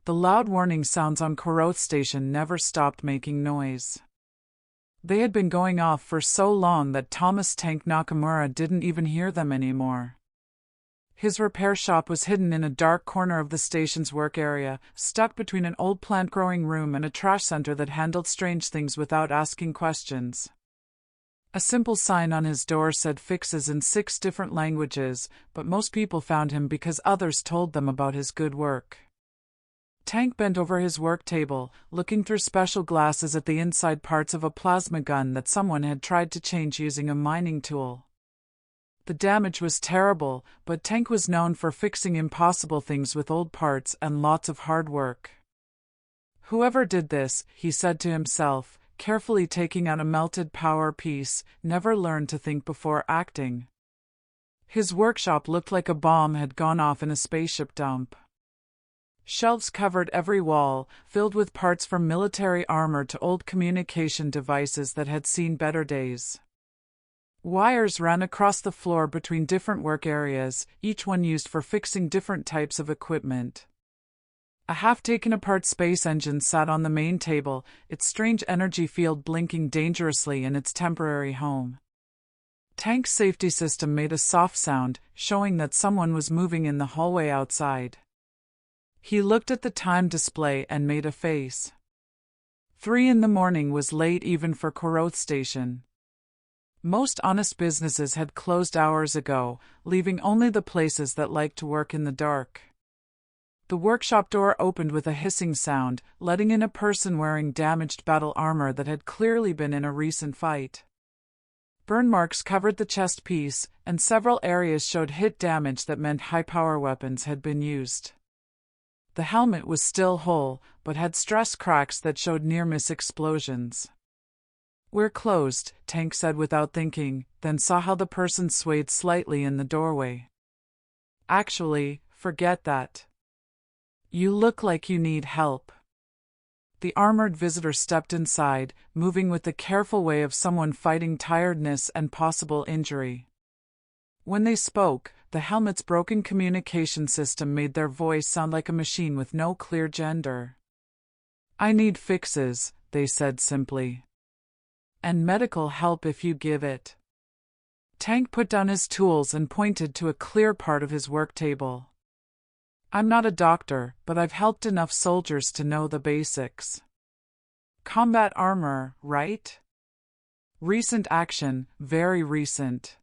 The loud warning sounds on Koroth Station never stopped making noise. They had been going off for so long that Thomas Tank Nakamura didn't even hear them anymore. His repair shop was hidden in a dark corner of the station's work area, stuck between an old plant-growing room and a trash center that handled strange things without asking questions. A simple sign on his door said fixes in 6 different languages, but most people found him because others told them about his good work. Tank bent over his work table, looking through special glasses at the inside parts of a plasma gun that someone had tried to change using a mining tool. The damage was terrible, but Tank was known for fixing impossible things with old parts and lots of hard work. Whoever did this, he said to himself, carefully taking out a melted power piece, never learned to think before acting. His workshop looked like a bomb had gone off in a spaceship dump. Shelves covered every wall, filled with parts from military armor to old communication devices that had seen better days. Wires ran across the floor between different work areas, each one used for fixing different types of equipment. A half-taken-apart space engine sat on the main table, its strange energy field blinking dangerously in its temporary home. Tank's safety system made a soft sound, showing that someone was moving in the hallway outside. He looked at the time display and made a face. 3 in the morning was late even for Koroth Station. Most honest businesses had closed hours ago, leaving only the places that liked to work in the dark. The workshop door opened with a hissing sound, letting in a person wearing damaged battle armor that had clearly been in a recent fight. Burn marks covered the chest piece, and several areas showed hit damage that meant high-power weapons had been used. The helmet was still whole, but had stress cracks that showed near-miss explosions. "We're closed," Tank said without thinking, then saw how the person swayed slightly in the doorway. "Actually, forget that. You look like you need help." The armored visitor stepped inside, moving with the careful way of someone fighting tiredness and possible injury. When they spoke, the helmet's broken communication system made their voice sound like a machine with no clear gender. "I need fixes," they said simply. "And medical help if you give it." Tank put down his tools and pointed to a clear part of his work table. "I'm not a doctor, but I've helped enough soldiers to know the basics." "Combat armor, right?" "Recent action, very recent."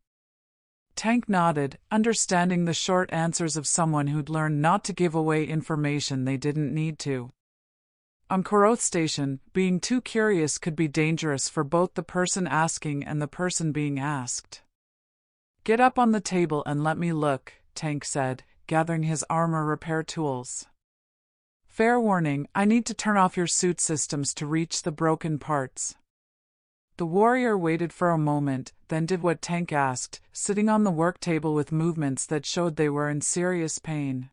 Tank nodded, understanding the short answers of someone who'd learned not to give away information they didn't need to. On Koroth Station, being too curious could be dangerous for both the person asking and the person being asked. "Get up on the table and let me look," Tank said, gathering his armor repair tools. "Fair warning, I need to turn off your suit systems to reach the broken parts." The warrior waited for a moment, then did what Tank asked, sitting on the work table with movements that showed they were in serious pain.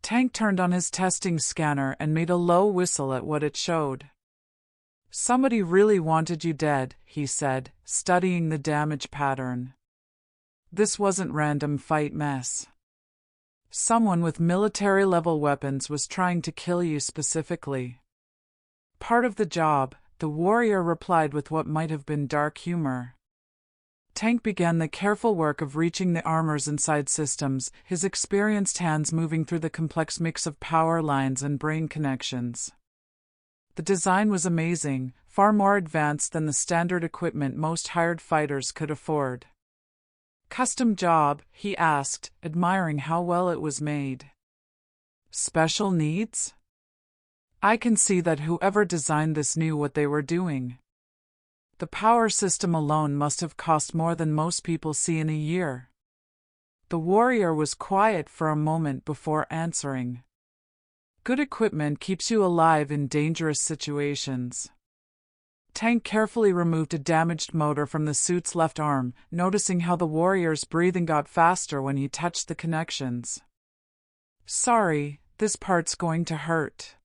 Tank turned on his testing scanner and made a low whistle at what it showed. "Somebody really wanted you dead," he said, studying the damage pattern. "This wasn't random fight mess. Someone with military-level weapons was trying to kill you specifically." "Part of the job," the warrior replied with what might have been dark humor. Tank began the careful work of reaching the armor's inside systems, his experienced hands moving through the complex mix of power lines and brain connections. The design was amazing, far more advanced than the standard equipment most hired fighters could afford. "Custom job?" he asked, admiring how well it was made. "Special needs?" "I can see that whoever designed this knew what they were doing. The power system alone must have cost more than most people see in a year." The warrior was quiet for a moment before answering. "Good equipment keeps you alive in dangerous situations." Tank carefully removed a damaged motor from the suit's left arm, noticing how the warrior's breathing got faster when he touched the connections. "Sorry, this part's going to hurt.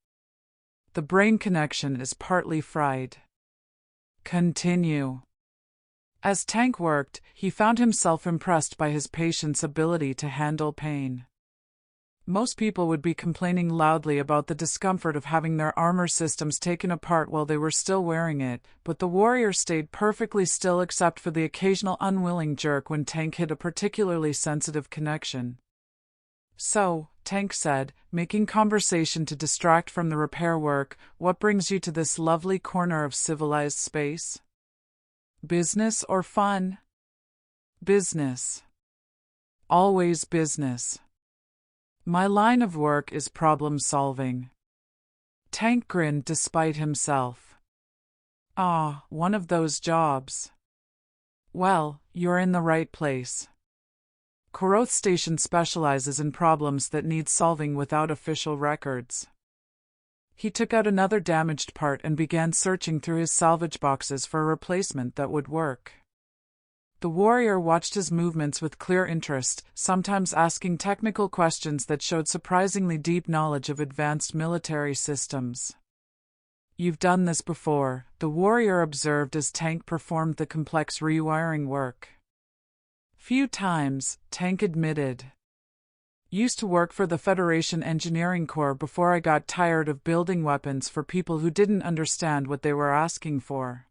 The brain connection is partly fried." "Continue." As Tank worked, he found himself impressed by his patient's ability to handle pain. Most people would be complaining loudly about the discomfort of having their armor systems taken apart while they were still wearing it, but the warrior stayed perfectly still except for the occasional unwilling jerk when Tank hit a particularly sensitive connection. "So," Tank said, making conversation to distract from the repair work, "what brings you to this lovely corner of civilized space? Business or fun?" "Business. Always business. My line of work is problem-solving." Tank grinned despite himself. "Ah, one of those jobs. Well, you're in the right place. Koroth Station specializes in problems that need solving without official records." He took out another damaged part and began searching through his salvage boxes for a replacement that would work. The warrior watched his movements with clear interest, sometimes asking technical questions that showed surprisingly deep knowledge of advanced military systems. "You've done this before," the warrior observed as Tank performed the complex rewiring work. "Few times," Tank admitted. "Used to work for the Federation Engineering Corps before I got tired of building weapons for people who didn't understand what they were asking for.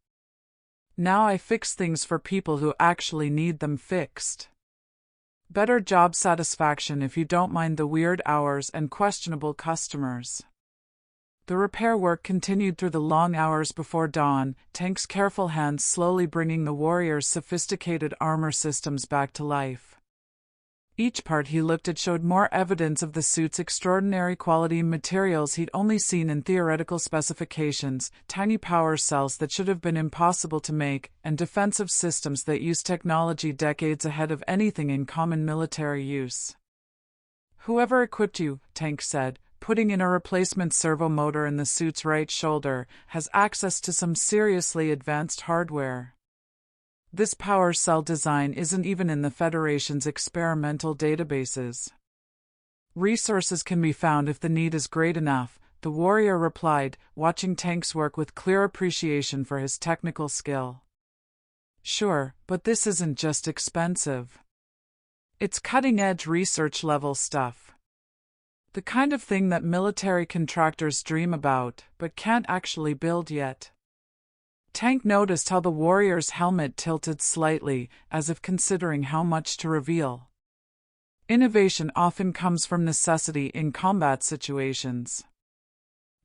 Now I fix things for people who actually need them fixed. Better job satisfaction if you don't mind the weird hours and questionable customers." The repair work continued through the long hours before dawn, Tank's careful hands slowly bringing the warrior's sophisticated armor systems back to life. Each part he looked at showed more evidence of the suit's extraordinary quality, materials he'd only seen in theoretical specifications, tiny power cells that should have been impossible to make, and defensive systems that used technology decades ahead of anything in common military use. "Whoever equipped you," Tank said, putting in a replacement servo motor in the suit's right shoulder, "has access to some seriously advanced hardware. This power cell design isn't even in the Federation's experimental databases. Resources can be found if the need is great enough," the warrior replied, watching Tank's work with clear appreciation for his technical skill. "Sure, but this isn't just expensive. It's cutting-edge research-level stuff. The kind of thing that military contractors dream about, but can't actually build yet." Tank noticed how the warrior's helmet tilted slightly, as if considering how much to reveal. Innovation often comes from necessity in combat situations.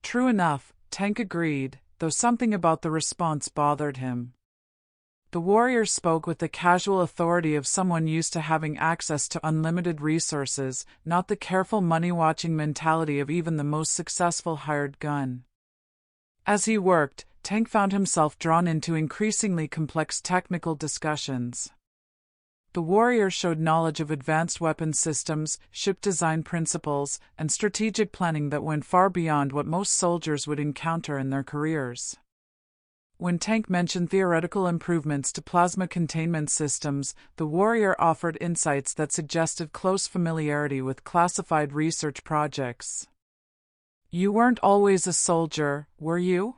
"True enough," Tank agreed, though something about the response bothered him. The warrior spoke with the casual authority of someone used to having access to unlimited resources, not the careful money-watching mentality of even the most successful hired gun. As he worked, Tank found himself drawn into increasingly complex technical discussions. The warrior showed knowledge of advanced weapon systems, ship design principles, and strategic planning that went far beyond what most soldiers would encounter in their careers. When Tank mentioned theoretical improvements to plasma containment systems, the warrior offered insights that suggested close familiarity with classified research projects. "You weren't always a soldier, were you?"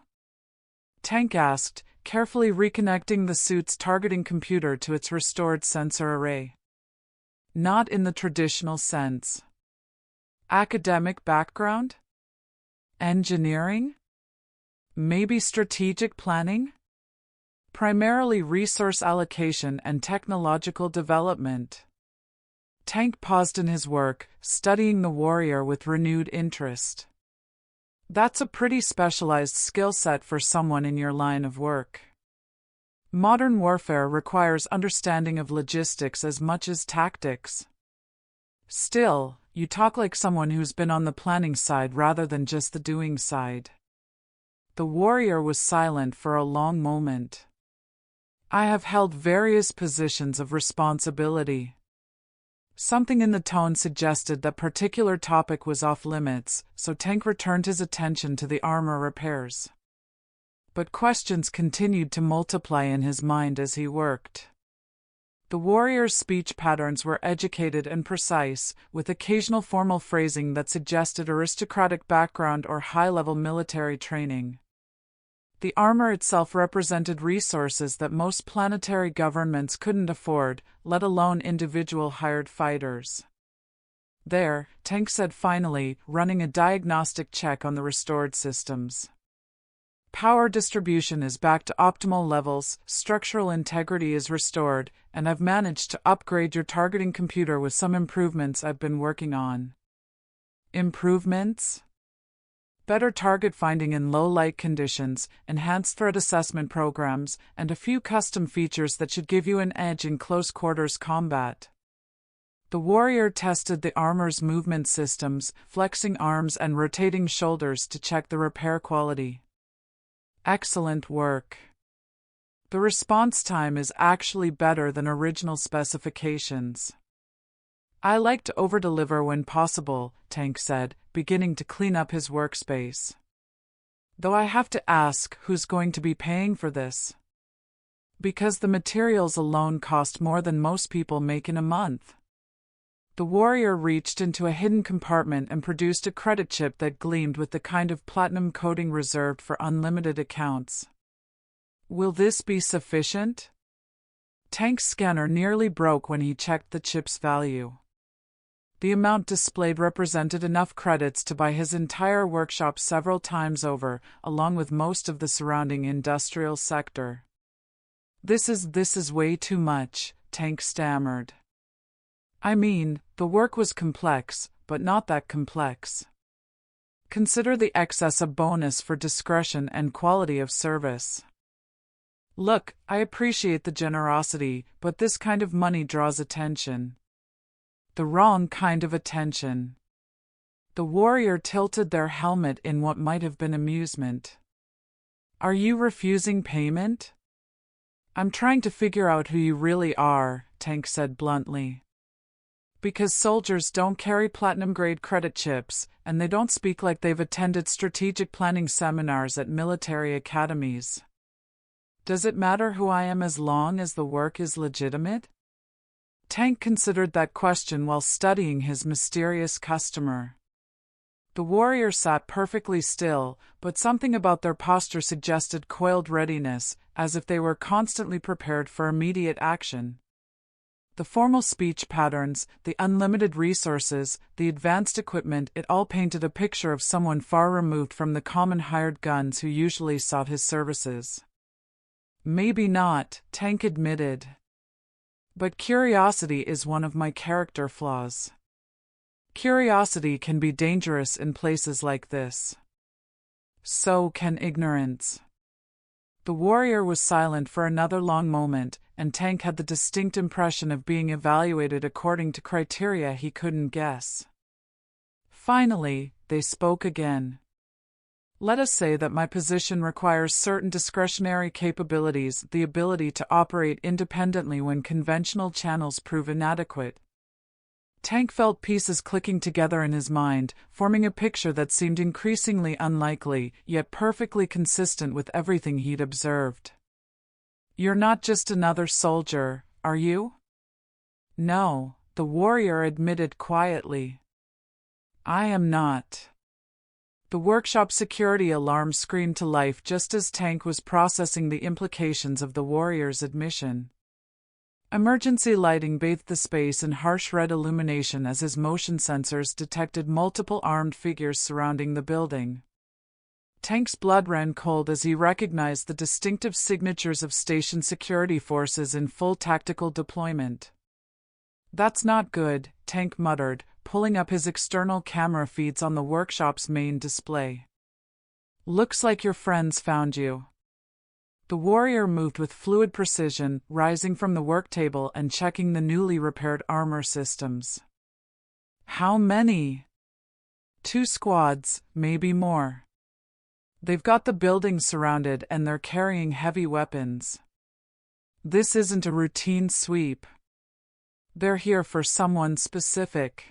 Tank asked, carefully reconnecting the suit's targeting computer to its restored sensor array. "Not in the traditional sense." "Academic background? Engineering? Maybe strategic planning?" "Primarily resource allocation and technological development." Tank paused in his work, studying the warrior with renewed interest. "That's a pretty specialized skill set for someone in your line of work. Modern warfare requires understanding of logistics as much as tactics. Still, you talk like someone who's been on the planning side rather than just the doing side." The warrior was silent for a long moment. "I have held various positions of responsibility." Something in the tone suggested that particular topic was off-limits, so Tank returned his attention to the armor repairs. But questions continued to multiply in his mind as he worked. The warrior's speech patterns were educated and precise, with occasional formal phrasing that suggested aristocratic background or high-level military training. The armor itself represented resources that most planetary governments couldn't afford, let alone individual hired fighters. There, Tank said finally, running a diagnostic check on the restored systems. Power distribution is back to optimal levels, structural integrity is restored, and I've managed to upgrade your targeting computer with some improvements I've been working on. Improvements? Better target finding in low light conditions, enhanced threat assessment programs, and a few custom features that should give you an edge in close quarters combat. The warrior tested the armor's movement systems, flexing arms and rotating shoulders to check the repair quality. Excellent work. The response time is actually better than original specifications. I like to overdeliver when possible, Tank said, beginning to clean up his workspace. Though I have to ask, who's going to be paying for this? Because the materials alone cost more than most people make in a month. The warrior reached into a hidden compartment and produced a credit chip that gleamed with the kind of platinum coating reserved for unlimited accounts. Will this be sufficient? Tank's scanner nearly broke when he checked the chip's value. The amount displayed represented enough credits to buy his entire workshop several times over, along with most of the surrounding industrial sector. This is way too much, Tank stammered. I mean, the work was complex, but not that complex. Consider the excess a bonus for discretion and quality of service. Look, I appreciate the generosity, but this kind of money draws attention. The wrong kind of attention. The warrior tilted their helmet in what might have been amusement. Are you refusing payment? I'm trying to figure out who you really are, Tank said bluntly. Because soldiers don't carry platinum-grade credit chips, and they don't speak like they've attended strategic planning seminars at military academies. Does it matter who I am as long as the work is legitimate? Tank considered that question while studying his mysterious customer. The warrior sat perfectly still, but something about their posture suggested coiled readiness, as if they were constantly prepared for immediate action. The formal speech patterns, the unlimited resources, the advanced equipment, it all painted a picture of someone far removed from the common hired guns who usually sought his services. Maybe not, Tank admitted. But curiosity is one of my character flaws. Curiosity can be dangerous in places like this. So can ignorance. The warrior was silent for another long moment, and Tank had the distinct impression of being evaluated according to criteria he couldn't guess. Finally, they spoke again. Let us say that my position requires certain discretionary capabilities, the ability to operate independently when conventional channels prove inadequate. Tank felt pieces clicking together in his mind, forming a picture that seemed increasingly unlikely, yet perfectly consistent with everything he'd observed. You're not just another soldier, are you? No, the warrior admitted quietly. I am not. The workshop security alarm screamed to life just as Tank was processing the implications of the warrior's admission. Emergency lighting bathed the space in harsh red illumination as his motion sensors detected multiple armed figures surrounding the building. Tank's blood ran cold as he recognized the distinctive signatures of station security forces in full tactical deployment. That's not good, Tank muttered, pulling up his external camera feeds on the workshop's main display. Looks like your friends found you. The warrior moved with fluid precision, rising from the work table and checking the newly repaired armor systems. How many? 2 squads, maybe more. They've got the building surrounded and they're carrying heavy weapons. This isn't a routine sweep. They're here for someone specific.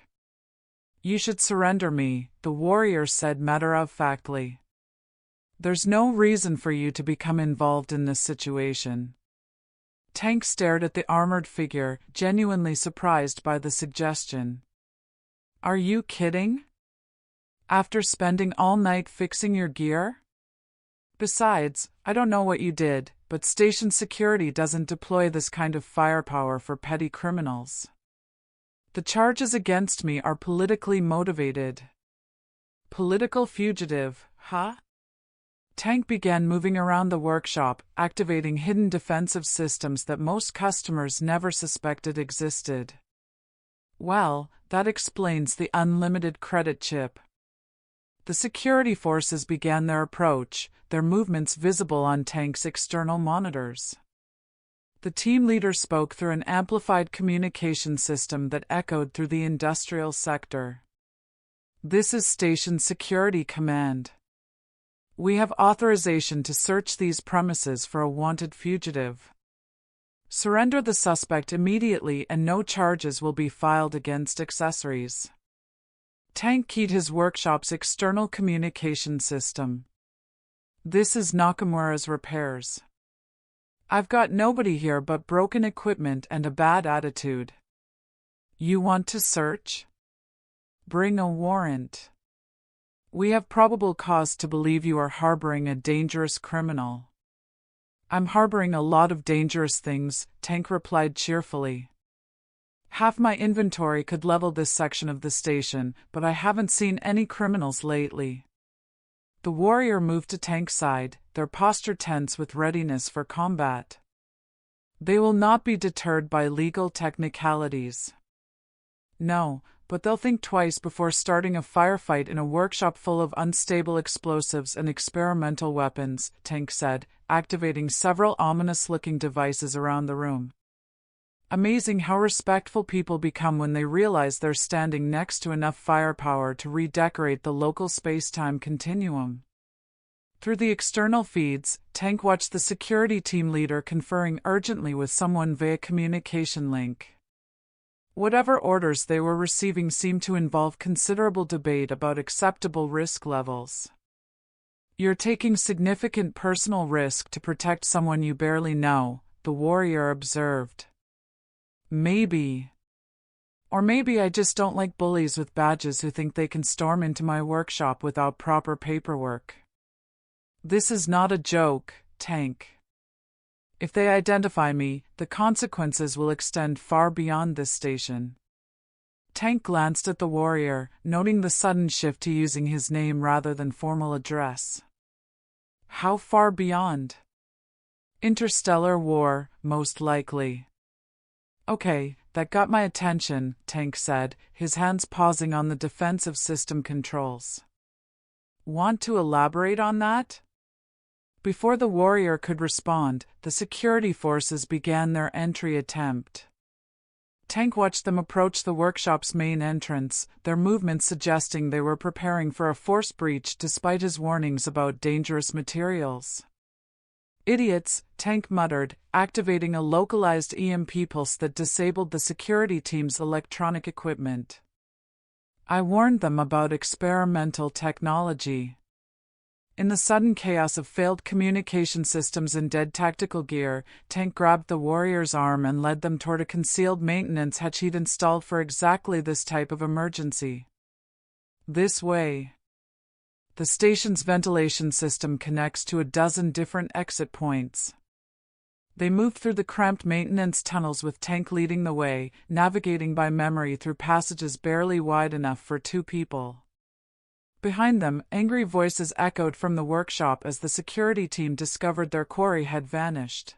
You should surrender me, the warrior said matter-of-factly. There's no reason for you to become involved in this situation. Tank stared at the armored figure, genuinely surprised by the suggestion. Are you kidding? After spending all night fixing your gear? Besides, I don't know what you did, but station security doesn't deploy this kind of firepower for petty criminals. The charges against me are politically motivated. Political fugitive, huh? Tank began moving around the workshop, activating hidden defensive systems that most customers never suspected existed. Well, that explains the unlimited credit chip. The security forces began their approach, their movements visible on Tank's external monitors. The team leader spoke through an amplified communication system that echoed through the industrial sector. This is Station Security Command. We have authorization to search these premises for a wanted fugitive. Surrender the suspect immediately and no charges will be filed against accessories. Tank keyed his workshop's external communication system. This is Nakamura's repairs. I've got nobody here but broken equipment and a bad attitude. You want to search? Bring a warrant. We have probable cause to believe you are harboring a dangerous criminal. I'm harboring a lot of dangerous things, Tank replied cheerfully. Half my inventory could level this section of the station, but I haven't seen any criminals lately. The warrior moved to Tank's side, their posture tense with readiness for combat. They will not be deterred by legal technicalities. No, but they'll think twice before starting a firefight in a workshop full of unstable explosives and experimental weapons, Tank said, activating several ominous-looking devices around the room. Amazing how respectful people become when they realize they're standing next to enough firepower to redecorate the local space-time continuum. Through the external feeds, Tank watched the security team leader conferring urgently with someone via communication link. Whatever orders they were receiving seemed to involve considerable debate about acceptable risk levels. You're taking significant personal risk to protect someone you barely know, the warrior observed. Maybe. Or maybe I just don't like bullies with badges who think they can storm into my workshop without proper paperwork. This is not a joke, Tank. If they identify me, the consequences will extend far beyond this station. Tank glanced at the warrior, noting the sudden shift to using his name rather than formal address. How far beyond? Interstellar war, most likely. Okay, that got my attention, Tank said, his hands pausing on the defensive system controls. Want to elaborate on that? Before the warrior could respond, the security forces began their entry attempt. Tank watched them approach the workshop's main entrance, their movements suggesting they were preparing for a force breach despite his warnings about dangerous materials. Idiots, Tank muttered, activating a localized EMP pulse that disabled the security team's electronic equipment. I warned them about experimental technology. In the sudden chaos of failed communication systems and dead tactical gear, Tank grabbed the warrior's arm and led them toward a concealed maintenance hatch he'd installed for exactly this type of emergency. This way. The station's ventilation system connects to a dozen different exit points. They moved through the cramped maintenance tunnels with Tank leading the way, navigating by memory through passages barely wide enough for two people. Behind them, angry voices echoed from the workshop as the security team discovered their quarry had vanished.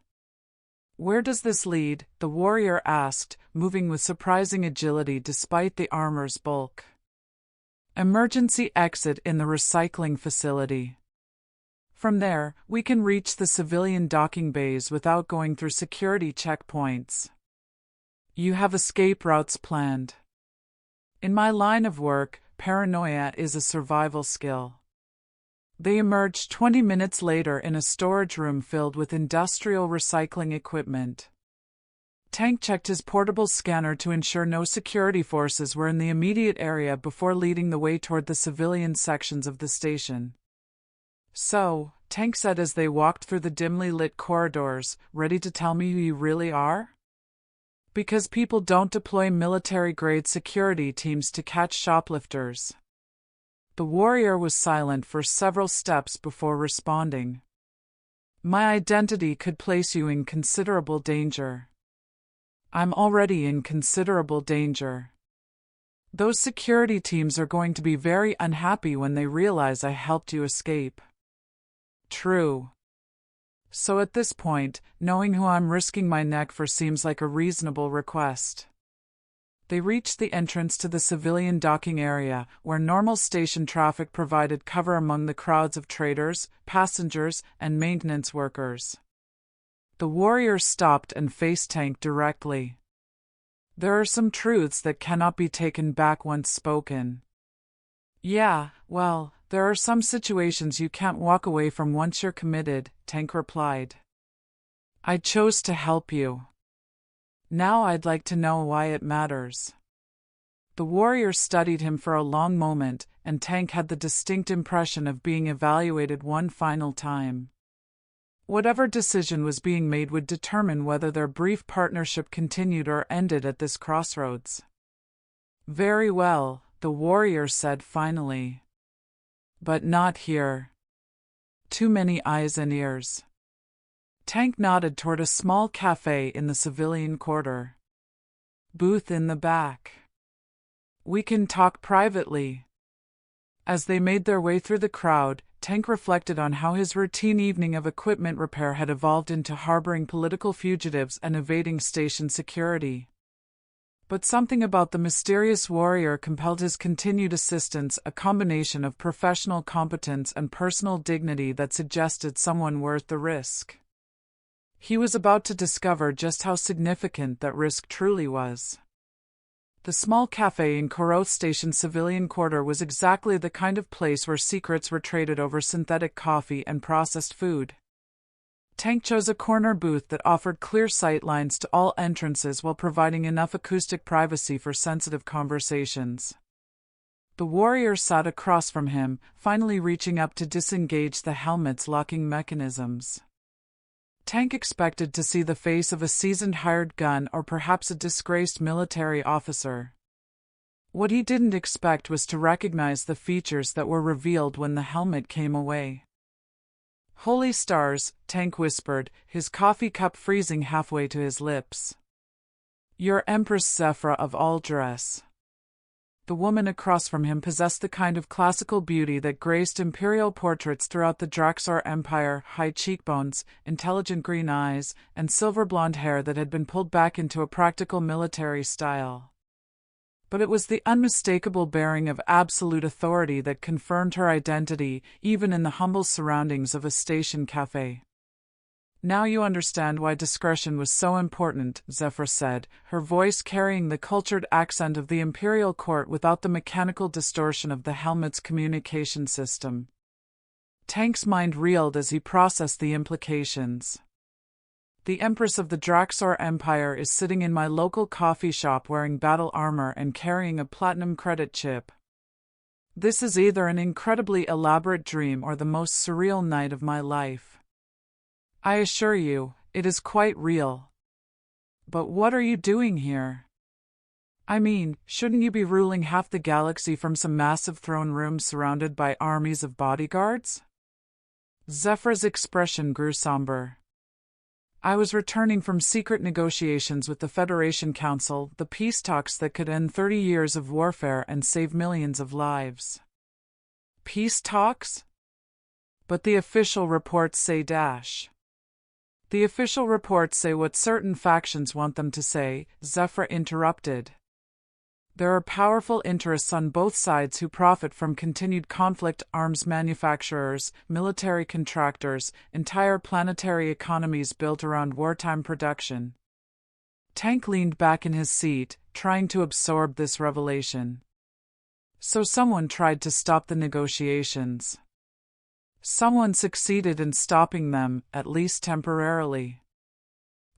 Where does this lead? The warrior asked, moving with surprising agility despite the armor's bulk. Emergency exit in the recycling facility. From there, we can reach the civilian docking bays without going through security checkpoints. You have escape routes planned. In my line of work, paranoia is a survival skill. They emerged 20 minutes later in a storage room filled with industrial recycling equipment. Tank checked his portable scanner to ensure no security forces were in the immediate area before leading the way toward the civilian sections of the station. So, Tank said as they walked through the dimly lit corridors, ready to tell me who you really are? Because people don't deploy military-grade security teams to catch shoplifters. The warrior was silent for several steps before responding. My identity could place you in considerable danger. I'm already in considerable danger. Those security teams are going to be very unhappy when they realize I helped you escape. True. So at this point, knowing who I'm risking my neck for seems like a reasonable request. They reached the entrance to the civilian docking area, where normal station traffic provided cover among the crowds of traders, passengers, and maintenance workers. The warrior stopped and faced Tank directly. There are some truths that cannot be taken back once spoken. Yeah, well, there are some situations you can't walk away from once you're committed, Tank replied. I chose to help you. Now I'd like to know why it matters. The warrior studied him for a long moment, and Tank had the distinct impression of being evaluated one final time. Whatever decision was being made would determine whether their brief partnership continued or ended at this crossroads. Very well, the warrior said finally. But not here. Too many eyes and ears. Tank nodded toward a small cafe in the civilian quarter. Booth in the back. We can talk privately. As they made their way through the crowd, Tank reflected on how his routine evening of equipment repair had evolved into harboring political fugitives and evading station security. But something about the mysterious warrior compelled his continued assistance, a combination of professional competence and personal dignity that suggested someone worth the risk. He was about to discover just how significant that risk truly was. The small cafe in Koroth Station civilian quarter was exactly the kind of place where secrets were traded over synthetic coffee and processed food. Tank chose a corner booth that offered clear sight lines to all entrances while providing enough acoustic privacy for sensitive conversations. The warrior sat across from him, finally reaching up to disengage the helmet's locking mechanisms. Tank expected to see the face of a seasoned hired gun or perhaps a disgraced military officer. What he didn't expect was to recognize the features that were revealed when the helmet came away. Holy stars, Tank whispered, his coffee cup freezing halfway to his lips. You're Empress Zephyra of Aldress. The woman across from him possessed the kind of classical beauty that graced imperial portraits throughout the Draxar Empire: high cheekbones, intelligent green eyes, and silver blonde hair that had been pulled back into a practical military style. But it was the unmistakable bearing of absolute authority that confirmed her identity, even in the humble surroundings of a station cafe. Now you understand why discretion was so important, Zephyr said, her voice carrying the cultured accent of the imperial court without the mechanical distortion of the helmet's communication system. Tank's mind reeled as he processed the implications. The Empress of the Draxar Empire is sitting in my local coffee shop wearing battle armor and carrying a platinum credit chip. This is either an incredibly elaborate dream or the most surreal night of my life. I assure you, it is quite real. But what are you doing here? I mean, shouldn't you be ruling half the galaxy from some massive throne room surrounded by armies of bodyguards? Zephyr's expression grew somber. I was returning from secret negotiations with the Federation Council, the peace talks that could end 30 years of warfare and save millions of lives. Peace talks? But the official reports say dash. The official reports say what certain factions want them to say, Zephyr interrupted. There are powerful interests on both sides who profit from continued conflict: arms manufacturers, military contractors, entire planetary economies built around wartime production. Tank leaned back in his seat, trying to absorb this revelation. So someone tried to stop the negotiations. Someone succeeded in stopping them, at least temporarily.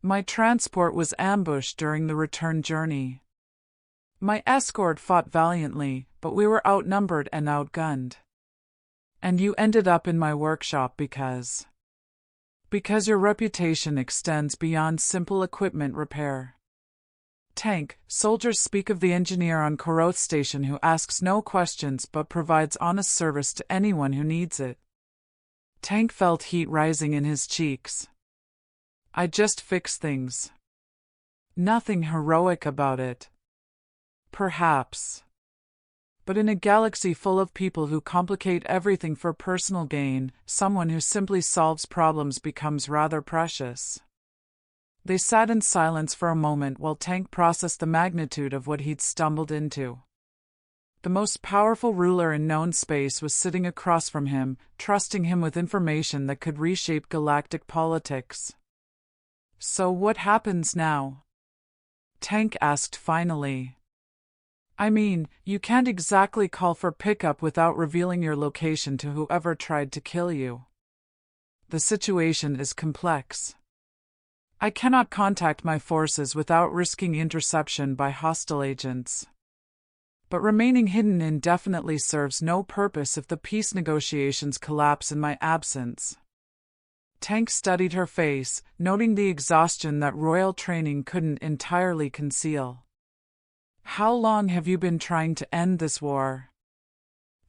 My transport was ambushed during the return journey. My escort fought valiantly, but we were outnumbered and outgunned. And you ended up in my workshop because your reputation extends beyond simple equipment repair. Tank, soldiers speak of the engineer on Koroth Station who asks no questions but provides honest service to anyone who needs it. Tank felt heat rising in his cheeks. I just fix things. Nothing heroic about it. Perhaps. But in a galaxy full of people who complicate everything for personal gain, someone who simply solves problems becomes rather precious. They sat in silence for a moment while Tank processed the magnitude of what he'd stumbled into. The most powerful ruler in known space was sitting across from him, trusting him with information that could reshape galactic politics. "So what happens now?" Tank asked finally. "I mean, you can't exactly call for pickup without revealing your location to whoever tried to kill you. The situation is complex. I cannot contact my forces without risking interception by hostile agents. But remaining hidden indefinitely serves no purpose if the peace negotiations collapse in my absence." Tank studied her face, noting the exhaustion that royal training couldn't entirely conceal. "How long have you been trying to end this war?"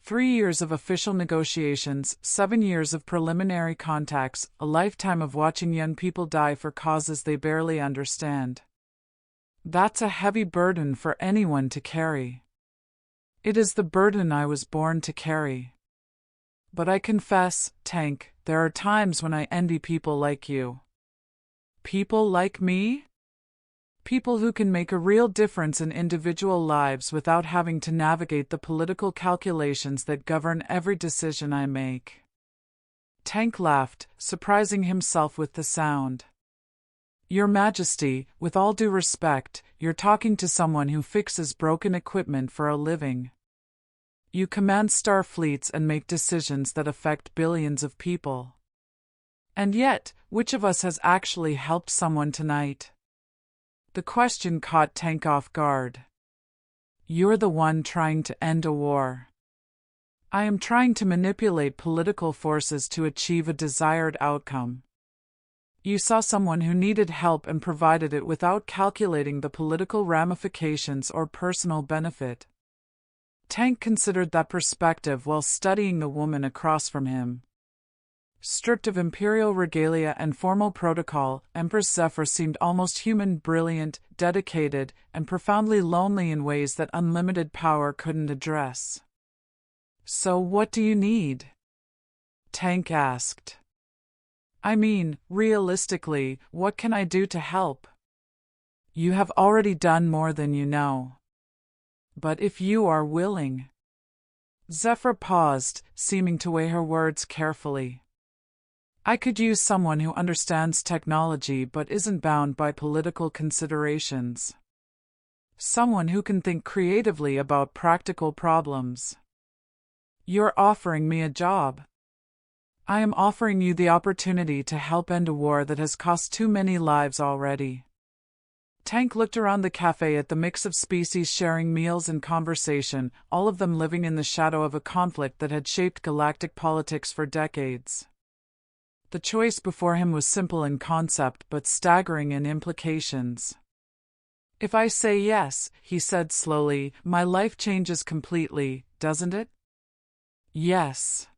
3 years of official negotiations, 7 years of preliminary contacts, a lifetime of watching young people die for causes they barely understand. That's a heavy burden for anyone to carry. It is the burden I was born to carry. But I confess, Tank, there are times when I envy people like you. People like me? People who can make a real difference in individual lives without having to navigate the political calculations that govern every decision I make. Tank laughed, surprising himself with the sound. "Your Majesty, with all due respect, you're talking to someone who fixes broken equipment for a living. You command star fleets and make decisions that affect billions of people. And yet, which of us has actually helped someone tonight?" The question caught Tank off guard. "You're the one trying to end a war. I am trying to manipulate political forces to achieve a desired outcome. You saw someone who needed help and provided it without calculating the political ramifications or personal benefit." Tank considered that perspective while studying the woman across from him. Stripped of imperial regalia and formal protocol, Empress Zephyr seemed almost human, brilliant, dedicated, and profoundly lonely in ways that unlimited power couldn't address. "So what do you need?" Tank asked. "I mean, realistically, what can I do to help? You have already done more than you know. But if you are willing..." Zephyr paused, seeming to weigh her words carefully. "I could use someone who understands technology but isn't bound by political considerations. Someone who can think creatively about practical problems." "You're offering me a job." "I am offering you the opportunity to help end a war that has cost too many lives already." Tank looked around the cafe at the mix of species sharing meals and conversation, all of them living in the shadow of a conflict that had shaped galactic politics for decades. The choice before him was simple in concept but staggering in implications. "If I say yes," he said slowly, "my life changes completely, doesn't it?" "Yes."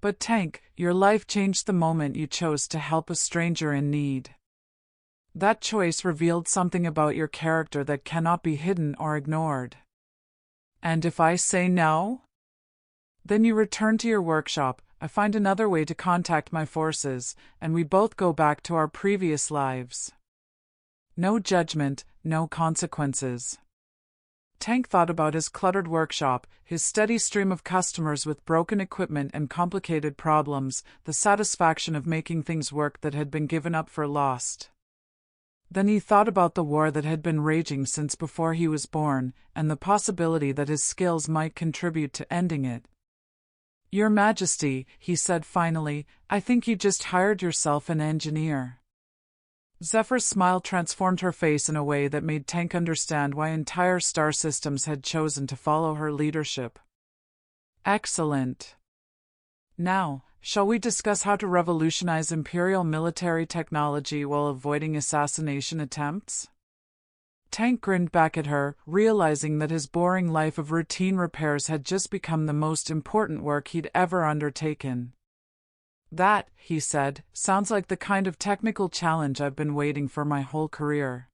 "But Tank, your life changed the moment you chose to help a stranger in need. That choice revealed something about your character that cannot be hidden or ignored." "And if I say no?" "Then you return to your workshop, I find another way to contact my forces, and we both go back to our previous lives. No judgment, no consequences." Tank thought about his cluttered workshop, his steady stream of customers with broken equipment and complicated problems, the satisfaction of making things work that had been given up for lost. Then he thought about the war that had been raging since before he was born, and the possibility that his skills might contribute to ending it. "Your Majesty," he said finally, "I think you just hired yourself an engineer." Zephyr's smile transformed her face in a way that made Tank understand why entire star systems had chosen to follow her leadership. "Excellent. Now, shall we discuss how to revolutionize Imperial military technology while avoiding assassination attempts?" Tank grinned back at her, realizing that his boring life of routine repairs had just become the most important work he'd ever undertaken. "That," he said, "sounds like the kind of technical challenge I've been waiting for my whole career."